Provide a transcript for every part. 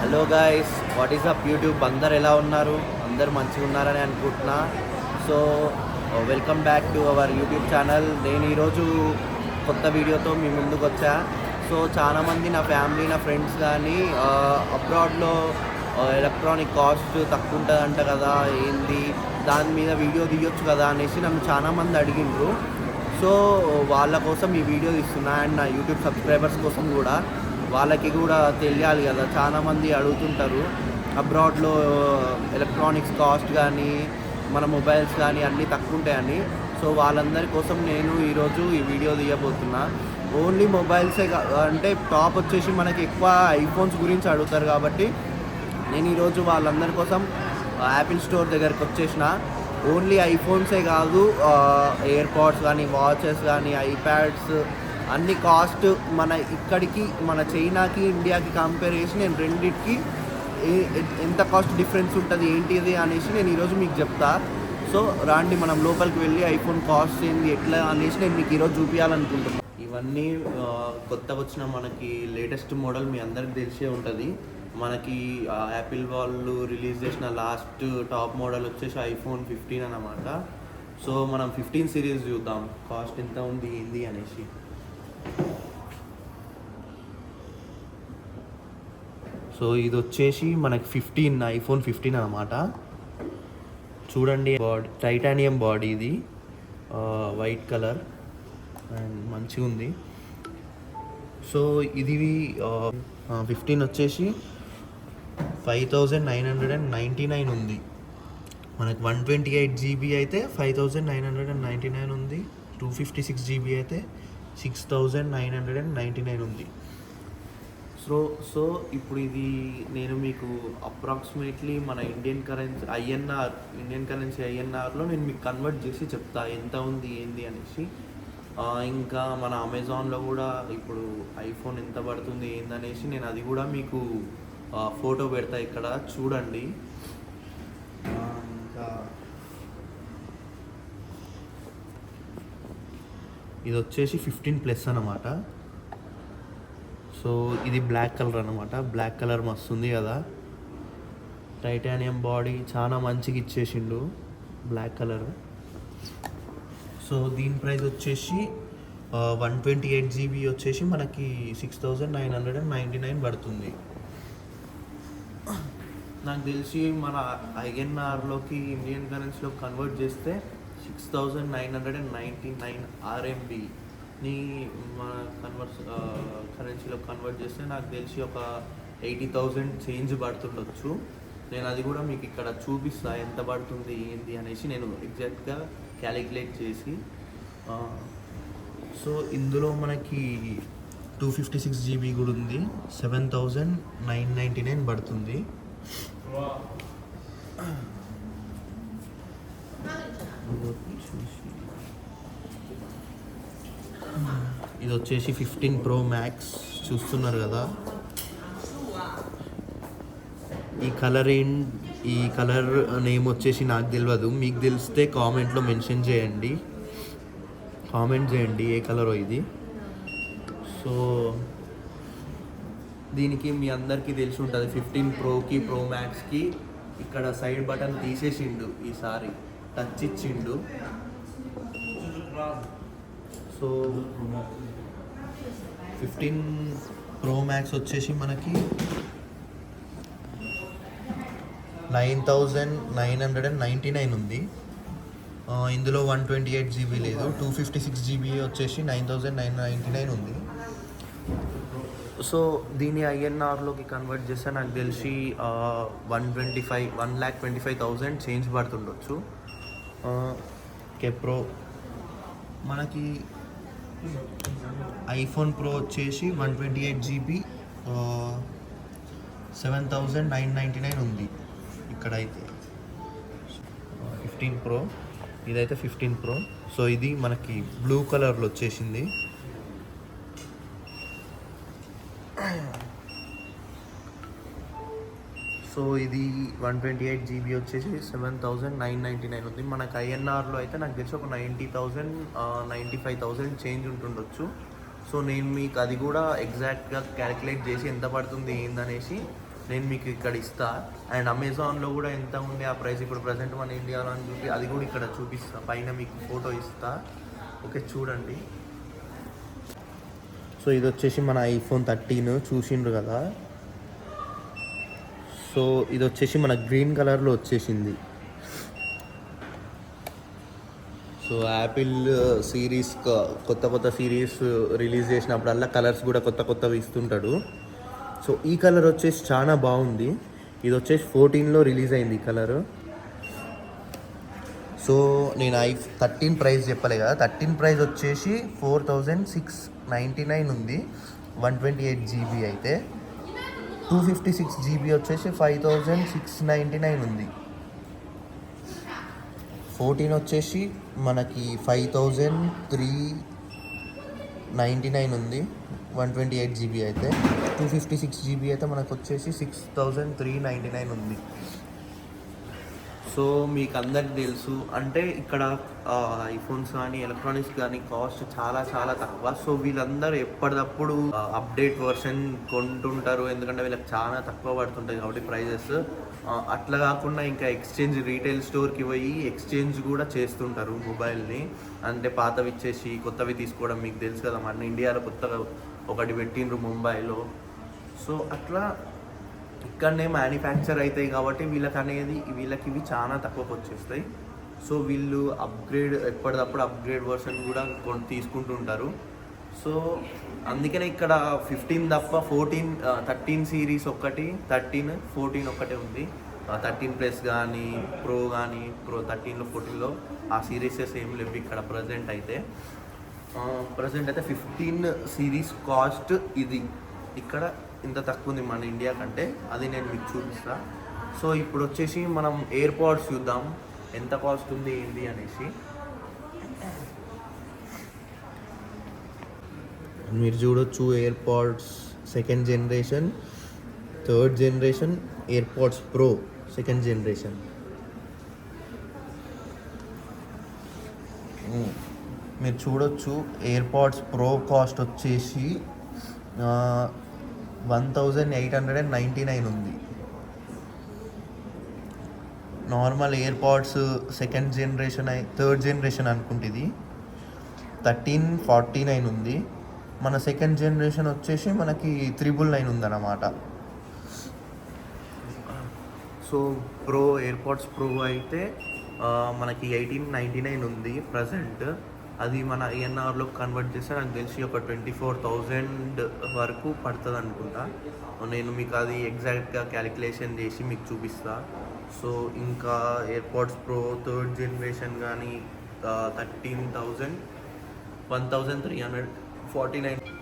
Hello guys, what is up YouTube? అందరు ఎలా ఉన్నారు? అందరు మంచిగా ఉన్నారని అనుకుంటున్నా. So welcome back to our YouTube channel. నేను ఈరోజు కొత్త వీడియోతో మీ ముందుకు వచ్చా. సో చాలామంది నా ఫ్యామిలీ, నా ఫ్రెండ్స్ కానీ అబ్రాడ్లో ఎలక్ట్రానిక్ కాస్ట్ తక్కువ ఉంటుందంట కదా, ఏంది దాని మీద వీడియో తీయొచ్చు కదా అనేసి నన్ను చాలామంది అడిగిండ్రు. సో వాళ్ళ కోసం ఈ వీడియో తీస్తున్నా. అండ్ నా యూట్యూబ్ సబ్స్క్రైబర్స్ కోసం కూడా, వాళ్ళకి కూడా తెలియాలి కదా. చాలామంది అడుగుతుంటారు అబ్రాడ్లో ఎలక్ట్రానిక్స్ కాస్ట్ కానీ మన మొబైల్స్ కానీ అన్నీ తక్కువ ఉంటాయని. సో వాళ్ళందరి కోసం నేను ఈరోజు ఈ వీడియో తీయబోతున్నా. ఓన్లీ మొబైల్సే అంటే టాప్ వచ్చేసి మనకి ఎక్కువ ఐఫోన్స్ గురించి అడుగుతారు కాబట్టి నేను ఈరోజు వాళ్ళందరి కోసం యాపిల్ స్టోర్ దగ్గరికి వచ్చేసిన. ఓన్లీ ఐఫోన్సే కాదు, ఎయిర్పాడ్స్ కానీ, వాచెస్ కానీ, ఐప్యాడ్స్ అన్ని కాస్ట్ మన ఇక్కడికి, మన చైనాకి, ఇండియాకి కంపేర్ చేసి నేను రెండింటికి ఎంత కాస్ట్ డిఫరెన్స్ ఉంటుంది ఏంటిది అనేసి నేను ఈరోజు మీకు చెప్తా. సో రాండి మనం లోపలికి వెళ్ళి ఐఫోన్ కాస్ట్ ఏంది ఎట్లా అనేసి నేను మీకు ఈరోజు చూపించాలనుకుంటున్నాను. ఇవన్నీ కొత్తగా వచ్చిన మనకి లేటెస్ట్ మోడల్ మీ అందరికి తెలిసే ఉంటుంది. మనకి యాపిల్ వాళ్ళు రిలీజ్ చేసిన లాస్ట్ టాప్ మోడల్ వచ్చేసి ఐఫోన్ 15 అన్నమాట. సో మనం 15 సిరీస్ చూద్దాం కాస్ట్ ఎంత ఉంది ఏంది అనేసి. సో ఇది వచ్చేసి మనకి ఐఫోన్ 15 అన్నమాట. చూడండి, టైటానియం బాడీ, ఇది వైట్ కలర్ అండ్ మంచిగా ఉంది. సో ఇది 15 వచ్చేసి 5999 ఉంది. మనకి 128 GB అయితే 5999 ఉంది. 256 GB అయితే 6999 ఉంది. సో ఇప్పుడు ఇది నేను మీకు అప్రాక్సిమేట్లీ మన ఇండియన్ కరెన్సీ ఐఎన్ఆర్లో నేను మీకు కన్వర్ట్ చేసి చెప్తా ఎంత ఉంది ఏంది అనేసి. ఇంకా మన అమెజాన్లో కూడా ఇప్పుడు ఐఫోన్ ఎంత పడుతుంది ఏందనేసి నేను అది కూడా మీకు ఫోటో పెడతా, ఇక్కడ చూడండి. ఇంకా ఇది వచ్చేసి 15+ అన్నమాట. సో ఇది బ్లాక్ కలర్ అన్నమాట. బ్లాక్ కలర్ మస్తు ఉంది కదా, టైటానియం బాడీ చాలా మంచిగా ఇచ్చేసిండు బ్లాక్ కలర్. సో దీని ప్రైస్ వచ్చేసి 128 GB వచ్చేసి మనకి 6999 పడుతుంది. నాకు తెలిసి మన ఐఎన్ఆర్లోకి ఇండియన్ కరెన్సీలో కన్వర్ట్ చేస్తే 6999 RMBని మన కరెన్సీలో కన్వర్ట్ చేస్తే నాకు తెలిసి ఒక 80,000 చేంజ్ పడుతుండొచ్చు. నేను అది కూడా మీకు ఇక్కడ చూపిస్తా ఎంత పడుతుంది ఏంది అనేసి, నేను ఎగ్జాక్ట్గా క్యాలిక్యులేట్ చేసి. సో ఇందులో మనకి 256 GB కూడా ఉంది, 7999 పడుతుంది. ఇది వచ్చేసి 15 Pro Max చూస్తున్నారు కదా. ఈ కలర్ నేమ్ వచ్చేసి నాకు తెలియదు, మీకు తెలిస్తే కామెంట్లో మెన్షన్ చేయండి, ఏ కలరో ఇది. సో దీనికి మీ అందరికీ తెలిసి ఉంటుంది, 15 Proకి Pro Maxకి ఇక్కడ సైడ్ బటన్ తీసేసిండు, ఈసారి టచ్ ఇచ్చిండు. సో 15 Pro Max వచ్చేసి మనకి 9999 ఉంది. ఇందులో 128 GB లేదు, 256 GB వచ్చేసి 9999 ఉంది. సో దీని ఐఎన్ఆర్లోకి కన్వర్ట్ చేస్తే నాకు తెలిసి 1,25,000 చేంజ్ పడుతుండొచ్చు. ప్రో మనకి ఐఫోన్ ప్రో వచ్చేసి 128 GB 7,999 ఉంది ఇక్కడైతే. 15 Pro, ఇదైతే 15 Pro. సో ఇది మనకి బ్లూ కలర్లో వచ్చేసింది. సో ఇది 128 GB వచ్చేసి 7,999 ఉంది. మనకు ఐఎన్ఆర్లో అయితే నాకు తెలిసి ఒక 90,000 95,000 చేంజ్ ఉంటుండొచ్చు. సో నేను మీకు అది కూడా ఎగ్జాక్ట్గా క్యాలిక్యులేట్ చేసి ఎంత పడుతుంది ఏందనేసి నేను మీకు ఇక్కడ ఇస్తా. అండ్ అమెజాన్లో కూడా ఎంత ఉంది ఆ ప్రైస్ ఇప్పుడు ప్రజెంట్ మన ఇండియాలో అని చూపి అది కూడా ఇక్కడ చూపిస్తా, పైన మీకు ఫోటో ఇస్తా. ఓకే చూడండి. సో ఇది వచ్చేసి మన iPhone 13 చూసిండ్రు కదా. సో ఇది వచ్చేసి మన గ్రీన్ కలర్లో వచ్చేసింది. సో యాపిల్ సిరీస్ కొత్త కొత్త సిరీస్ రిలీజ్ చేసినప్పుడల్లా కలర్స్ కూడా కొత్త కొత్తవి ఇస్తుంటాడు. సో ఈ కలర్ వచ్చేసి చాలా బాగుంది. ఇది వచ్చేసి 14లో రిలీజ్ అయింది ఈ కలర్. సో నేను 13 ప్రైస్ చెప్పలే కదా, 13 ప్రైస్ వచ్చేసి 4699 ఉంది 128 GB అయితే. 256 GB వచ్చేసి 5699 ఉంది. 14 వచ్చేసి మనకి 5399 ఉంది 128 GB అయితే. 256 GB అయితే మనకు వచ్చేసి 6399 ఉంది. సో మీకు అందరికి తెలుసు అంటే ఇక్కడ ఐఫోన్స్ కానీ ఎలక్ట్రానిక్స్ కానీ కాస్ట్ చాలా చాలా తక్కువ. సో వీళ్ళందరూ ఎప్పటికప్పుడు అప్డేట్ వర్షన్ కొంటుంటారు, ఎందుకంటే వీళ్ళకి చాలా తక్కువ పడుతుంటాయి కాబట్టి ప్రైజెస్. అట్లా కాకుండా ఇంకా ఎక్స్చేంజ్ రీటైల్ స్టోర్కి పోయి ఎక్స్చేంజ్ కూడా చేస్తుంటారు మొబైల్ని. అంటే పాతవి ఇచ్చేసి కొత్తవి తీసుకోవడం. మీకు తెలుసు కదా మన ఇండియాలో కొత్తగా ఒకటి పెట్టిండ్రు ముంబైలో. సో అట్లా ఇక్కడనే మ్యానుఫ్యాక్చర్ అవుతాయి కాబట్టి వీళ్ళకి ఇవి చాలా తక్కువకి వచ్చేస్తాయి. సో వీళ్ళు ఎప్పటికప్పుడు అప్గ్రేడ్ వర్షన్ కూడా తీసుకుంటుంటారు. సో అందుకనే ఇక్కడ 15 తప్ప 13 సిరీస్ ఒక్కటి, 13, 14 ఒక్కటే ఉంది. 13 ప్లస్ కానీ ప్రో 13లో 14లో ఆ సిరీసెస్ ఏం లేవు ఇక్కడ ప్రజెంట్ అయితే. 15 సిరీస్ కాస్ట్ ఇది ఇక్కడ ఇంత తక్కువ ఉంది మన ఇండియా కంటే. అది నేను మీకు చూపిస్తా. సో ఇప్పుడు వచ్చేసి మనం ఎయిర్పాడ్స్ చూద్దాం ఎంత కాస్ట్ ఉంది ఏంటి అనేసి. మీరు చూడొచ్చు AirPods 2nd generation, 3rd generation, AirPods pro 2nd generation. మీరు చూడొచ్చు ఎయిర్పాడ్స్ ప్రో కాస్ట్ వచ్చేసి 1899 ఉంది. Normal AirPods 2nd generation 3rd generation అనుకుంటుంది 1349 ఉంది. మన 2nd జనరేషన్ వచ్చేసి మనకి 999 ఉందన్నమాట. సో ఎయిర్పాడ్స్ ప్రో అయితే మనకి 1899 ఉంది ప్రజెంట్. అది మన INRలో కన్వర్ట్ చేస్తే నాకు తెలిసి ఒక 24,000 వరకు పడుతుంది అనుకుంటా. నేను మీకు అది ఎగ్జాక్ట్గా క్యాలిక్యులేషన్ చేసి మీకు చూపిస్తా. సో ఇంకా ఎయిర్పాడ్స్ ప్రో 3rd జనరేషన్ కానీ 13,000, 1349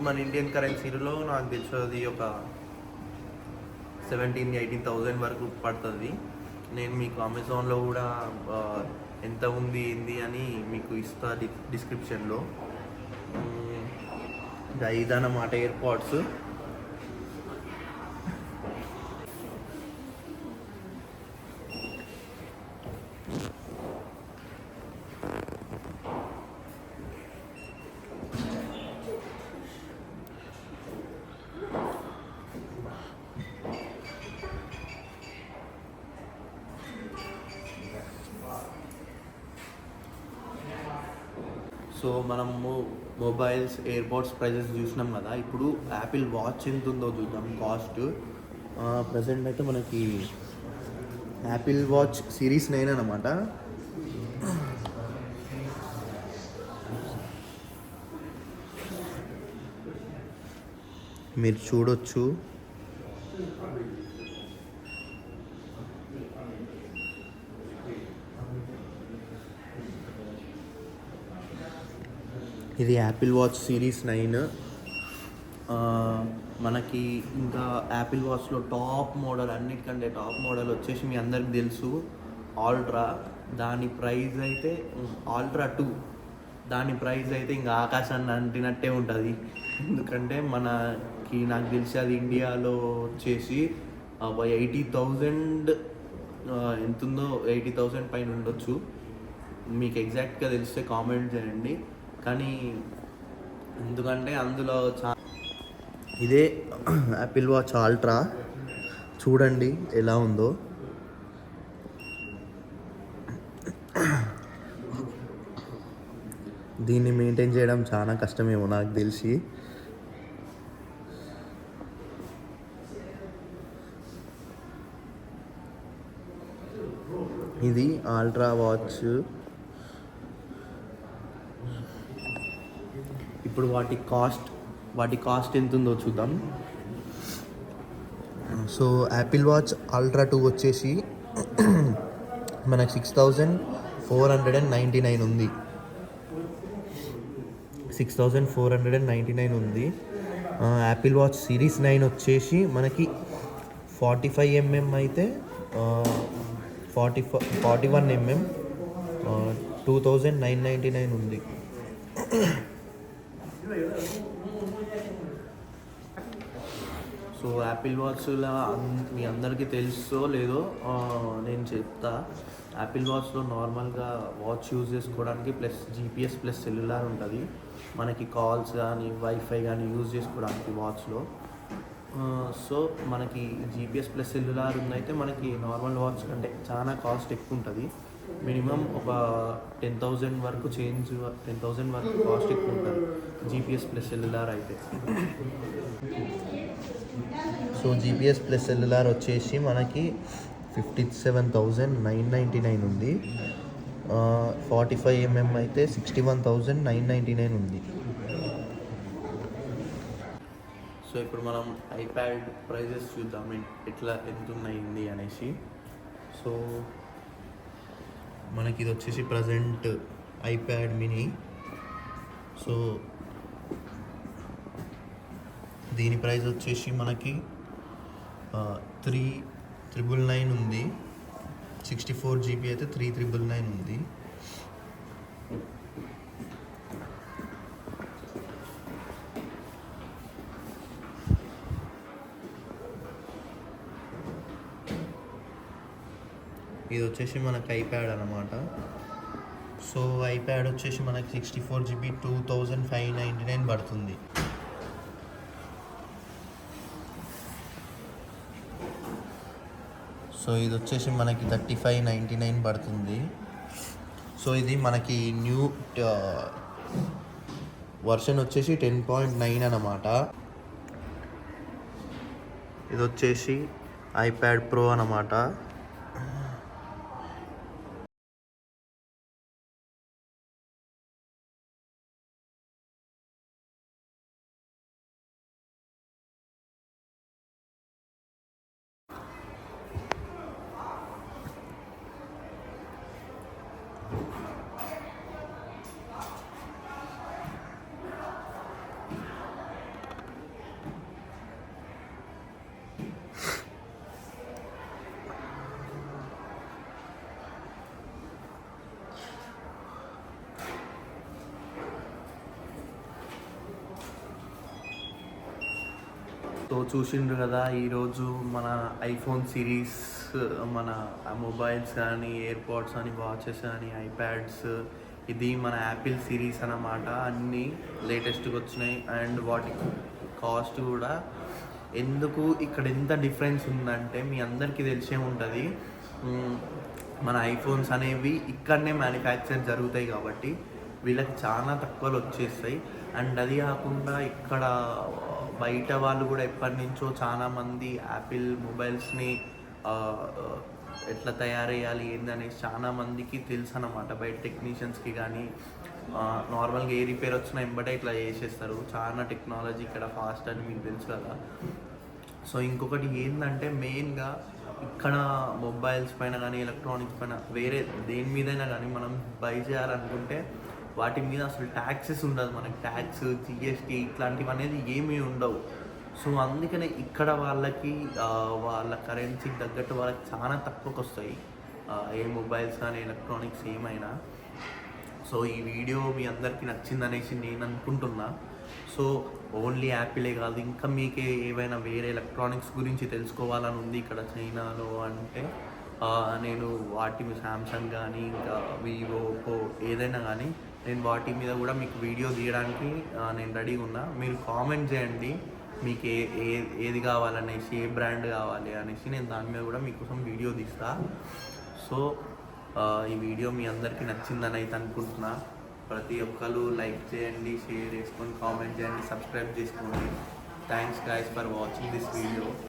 మన ఇండియన్ కరెన్సీలో నాకు తెలిసి ఒక 17,000-18,000 వరకు పడుతుంది. నేను మీకు అమెజాన్లో కూడా ఎంత ఉంది ఏంది అని మీకు ఇస్తా డిస్క్రిప్షన్లో. ఇదన్నమాట ఎయిర్పాడ్స్. సో మనము మొబైల్స్ ఎయిర్పాడ్స్ ప్రైజెస్ చూసినాం కదా. ఇప్పుడు యాపిల్ వాచ్ ఎంత ఉందో చూద్దాం కాస్ట్. ప్రజెంట్ అయితే మనకి యాపిల్ వాచ్ సిరీస్ 9 అన్నమాట. మీరు చూడొచ్చు ఇది యాపిల్ వాచ్ సిరీస్ 9. మనకి ఇంకా యాపిల్ వాచ్లో టాప్ మోడల్, అన్నిటికంటే టాప్ మోడల్ వచ్చేసి మీ అందరికి తెలుసు ఆల్ట్రా. దాని ప్రైస్ అయితే ఆల్ట్రా 2, దాని ప్రైస్ అయితే ఇంకా ఆకాశాన్ని అంటినట్టే ఉంటుంది. ఎందుకంటే మనకి నాకు తెలిసి అది ఇండియాలో వచ్చేసి 80,000 ఎంతుందో 80,000 పైన ఉండొచ్చు. మీకు ఎగ్జాక్ట్గా తెలిస్తే కామెంట్ చేయండి. కానీ ఎందుకంటే అందులో ఇదే యాపిల్ వాచ్ ఆల్ట్రా. చూడండి ఎలా ఉందో. దీన్ని మెయింటైన్ చేయడం చాలా కష్టమేమో నాకు తెలిసి. ఇది అల్ట్రా వాచ్. ఇప్పుడు వాటి కాస్ట్ ఎంత ఉందో చూద్దాం. సో యాపిల్ వాచ్ అల్ట్రా 2 వచ్చేసి మనకు 6499 ఉంది. 6499 ఉంది. యాపిల్ వాచ్ సిరీస్ 9 వచ్చేసి మనకి 45mm అయితే 41mm 2999 ఉంది. సో యాపిల్ వాచ్లో మీ అందరికీ తెలుసో లేదో నేను చెప్తా. యాపిల్ వాచ్లో నార్మల్గా వాచ్ యూజ్ చేసుకోవడానికి ప్లస్ జీపీఎస్ ప్లస్ సెల్యులార్ ఉంటుంది. మనకి కాల్స్ కానీ వైఫై కానీ యూజ్ చేసుకోవడానికి వాచ్లో. సో మనకి జీపీఎస్ ప్లస్ సెల్యులార్ ఉందైతే మనకి నార్మల్ వాచ్ కంటే చాలా కాస్ట్ ఎక్కువ ఉంటుంది. మినిమం ఒక 10,000 వరకు 10,000 వరకు కాస్ట్ ఎక్కువ ఉంటుంది జీపీఎస్ ప్లస్ సెల్యులార్ అయితే. సో జీపీఎస్ ప్లస్ సెల్యులార్ వచ్చేసి మనకి 57,999 ఉంది. 45mm అయితే 61,999 ఉంది. సో ఇప్పుడు మనం ఐప్యాడ్ ప్రైజెస్ చూద్దాం ఎంత ఉన్నాయి అనేసి. సో మనకి ఇది వచ్చేసి ప్రజెంట్ ఐప్యాడ్ మినీ. సో దీని ప్రైస్ వచ్చేసి మనకి 3,999 ఉంది. 64GB అయితే 3,999 ఉంది. ఇది వచ్చేసి మనకి ఐప్యాడ్ అన్నమాట. సో ఐప్యాడ్ వచ్చేసి మనకి 64GB 2,599 పడుతుంది. సో ఇది వచ్చేసి మనకి 3,599 పడుతుంది. సో ఇది మనకి న్యూ వర్షన్ వచ్చేసి 10.9 అన్నమాట. ఇది వచ్చేసి ఐప్యాడ్ ప్రో అన్నమాట. సో చూసిండ్రు కదా ఈరోజు మన ఐఫోన్ సిరీస్, మన మొబైల్స్ కానీ ఎయిర్పాడ్స్ కానీ వాచెస్ కానీ ఐప్యాడ్స్, ఇది మన యాపిల్ సిరీస్ అన్నమాట. అన్నీ లేటెస్ట్గా వచ్చినాయి. అండ్ వాటి కాస్ట్ కూడా ఎందుకు ఇక్కడ ఎంత డిఫరెన్స్ ఉందంటే మీ అందరికీ తెలిసే ఉంటుంది. మన ఐఫోన్స్ అనేవి ఇక్కడనే మ్యానుఫ్యాక్చర్ జరుగుతాయి కాబట్టి వీళ్ళకి చాలా తక్కువలో వచ్చేస్తాయి. అండ్ అది కాకుండా ఇక్కడ బయట వాళ్ళు కూడా ఎప్పటి నుంచో చాలామంది యాపిల్ మొబైల్స్ని ఎట్లా తయారయ్యాలి ఏందనేసి చాలామందికి తెలుసు అన్నమాట. బయట టెక్నీషియన్స్కి కానీ నార్మల్గా ఏ రిపేర్ వచ్చినా వెంబడే ఇట్లా చేసేస్తారు. చాలా టెక్నాలజీ ఇక్కడ ఫాస్ట్ అని మీకు తెలుసు కదా. సో ఇంకొకటి ఏంటంటే మెయిన్గా ఇక్కడ మొబైల్స్ పైన కానీ ఎలక్ట్రానిక్స్ పైన వేరే దేని మీదైనా కానీ మనం బై చేయాలనుకుంటే వాటి మీద అసలు ట్యాక్సెస్ ఉండదు. మనకి ట్యాక్స్, జిఎస్టీ ఇట్లాంటివి అనేది ఏమీ ఉండవు. సో అందుకనే ఇక్కడ వాళ్ళకి వాళ్ళ కరెన్సీకి తగ్గట్టు వాళ్ళకి చాలా తక్కువకి వస్తాయి ఏ మొబైల్స్ కానీ ఎలక్ట్రానిక్స్ ఏమైనా. సో ఈ వీడియో మీ అందరికీ నచ్చిందనేసి నేను అనుకుంటున్నా. సో ఓన్లీ యాపిలే కాదు, ఇంకా మీకు ఏవైనా వేరే ఎలక్ట్రానిక్స్ గురించి తెలుసుకోవాలని ఉంది ఇక్కడ చైనాలో అంటే నేను వాటి శాంసంగ్ కానీ ఇంకా వివో, ఓప్పో ఏదైనా కానీ నేను వాటి మీద కూడా మీకు వీడియో తీయడానికి నేను రెడీగా ఉన్నా. మీరు కామెంట్ చేయండి మీకు ఏది కావాలనేసి, ఏ బ్రాండ్ కావాలి అనేసి నేను దాని మీద కూడా మీకోసం వీడియో తీస్తా. సో ఈ వీడియో మీ అందరికీ నచ్చిందని అయితే అనుకుంటున్నా. ప్రతి ఒక్కరు లైక్ చేయండి, షేర్ చేసుకొని, కామెంట్ చేయండి, సబ్స్క్రైబ్ చేసుకోండి. Thanks guys for watching this video.